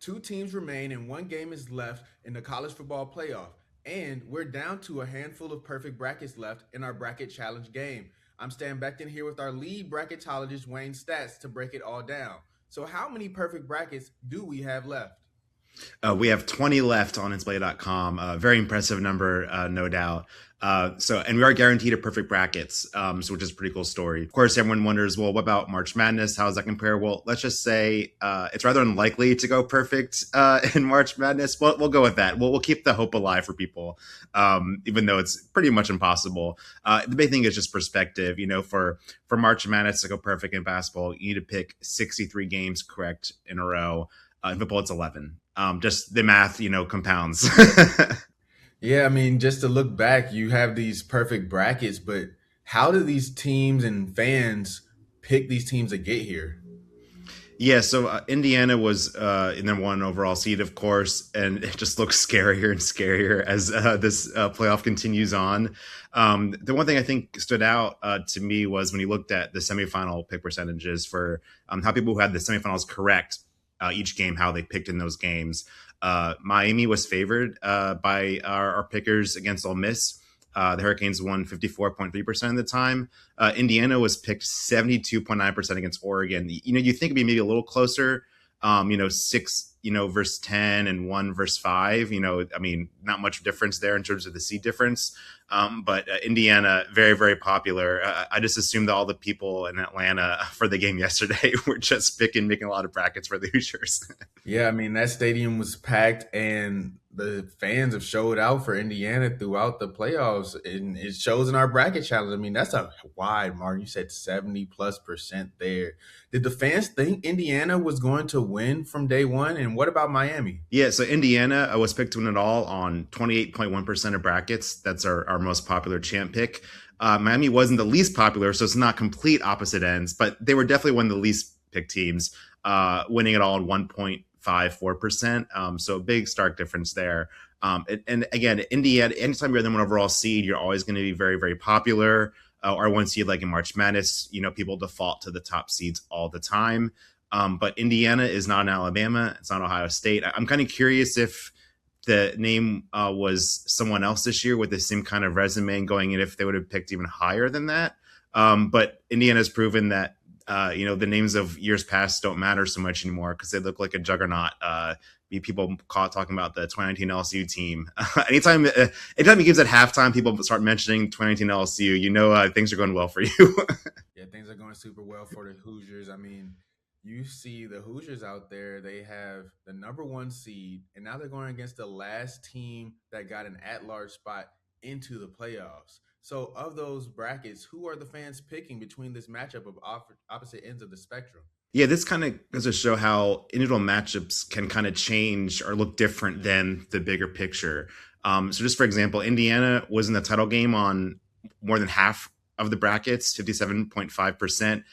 Two teams remain and one game is left in the college football playoff. And we're down to a handful of perfect brackets left in our bracket challenge game. I'm Stan Becton here with our lead bracketologist, Wayne Staats, to break it all down. So, how many perfect brackets do we have left? We have 20 left on NCAA.com. Very impressive number, no doubt. And we are guaranteed a perfect brackets, which is a pretty cool story. Of course, everyone wonders, well, what about March Madness? How does that compare? Well, let's just say it's rather unlikely to go perfect in March Madness. We'll go with that. We'll keep the hope alive for people, even though it's pretty much impossible. The big thing is just perspective. For March Madness to go perfect in basketball, you need to pick 63 games correct in a row. In football, it's 11. Just the math, compounds. Yeah, I mean, just to look back, you have these perfect brackets, but how do these teams and fans pick these teams to get here? Yeah, so Indiana was in number one overall seed, of course, and it just looks scarier and scarier as this playoff continues on. The one thing I think stood out to me was when you looked at the semifinal pick percentages for how people who had the semifinals correct each game, how they picked in those games. Miami was favored by our pickers against Ole Miss. The Hurricanes won 54.3% of the time. Indiana was picked 72.9% against Oregon. You think it'd be maybe a little closer, six, versus 10 and one versus five. Not much difference there in terms of the seed difference. But Indiana, very, very popular. I just assumed that all the people in Atlanta for the game yesterday were just making a lot of brackets for the Hoosiers. Yeah, I mean, that stadium was packed and the fans have showed out for Indiana throughout the playoffs. And it shows in our bracket challenge. I mean, that's a wide margin. You said 70+% there. Did the fans think Indiana was going to win from day one? And what about Miami? Yeah, so Indiana was picked to win it all on 28.1% of brackets. That's our most popular champ pick. Miami wasn't the least popular, so it's not complete opposite ends, but they were definitely one of the least picked teams, winning it all on 1.54%. So a big stark difference there. And again, Indiana, anytime you're the one overall seed, you're always going to be very, very popular. Or one seed like in March Madness, people default to the top seeds all the time. But Indiana is not in Alabama. It's not Ohio State. I'm kind of curious if the name was someone else this year with the same kind of resume going in, if they would have picked even higher than that. But Indiana's proven that, the names of years past don't matter so much anymore because they look like a juggernaut. People caught talking about the 2019 LSU team. Anytime it gives at halftime, people start mentioning 2019 LSU, things are going well for you. Yeah, things are going super well for the Hoosiers. I mean, you see the Hoosiers out there, they have the number one seed, and now they're going against the last team that got an at large spot into the playoffs. So, of those brackets, who are the fans picking between this matchup of opposite ends of the spectrum? Yeah, this kind of goes to show how individual matchups can kind of change or look different than the bigger picture. So, just for example, Indiana was in the title game on more than half of the brackets, 57.5%.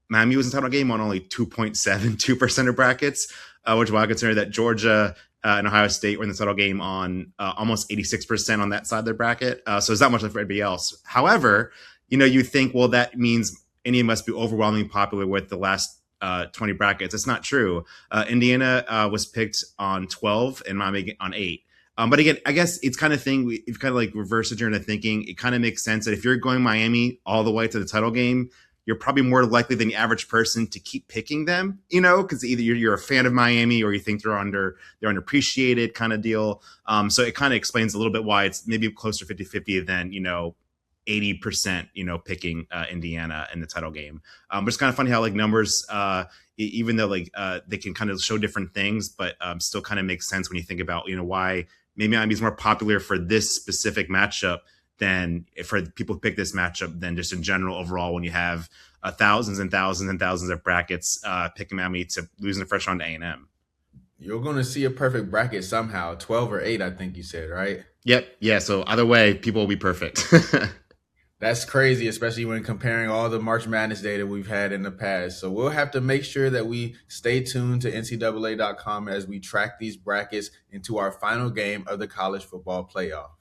Miami was in the title game on only 2.72% of brackets, which while I consider that Georgia and Ohio State were in the title game on almost 86% on that side of their bracket. So it's not much like for everybody else. However, you think, well, that means India must be overwhelmingly popular with the last 20 brackets. It's not true. Indiana was picked on 12 and Miami on 8. But again, I guess it's kind of thing, if kind of like reverse it into thinking, it kind of makes sense that if you're going Miami all the way to the title game, you're probably more likely than the average person to keep picking them, because either you're a fan of Miami or you think they're underappreciated kind of deal. So it kind of explains a little bit why it's maybe closer 50-50 than, 80%, picking Indiana in the title game. But it's kind of funny how numbers, even though they can kind of show different things, but still kind of makes sense when you think about, why maybe Miami is more popular for this specific matchup than for people who pick this matchup than just in general overall when you have thousands and thousands and thousands of brackets picking Miami to losing the first round to A&M. You're going to see a perfect bracket somehow, 12 or 8, I think you said, right? Yep. Yeah. So either way, people will be perfect. That's crazy, especially when comparing all the March Madness data we've had in the past. So we'll have to make sure that we stay tuned to NCAA.com as we track these brackets into our final game of the college football playoff.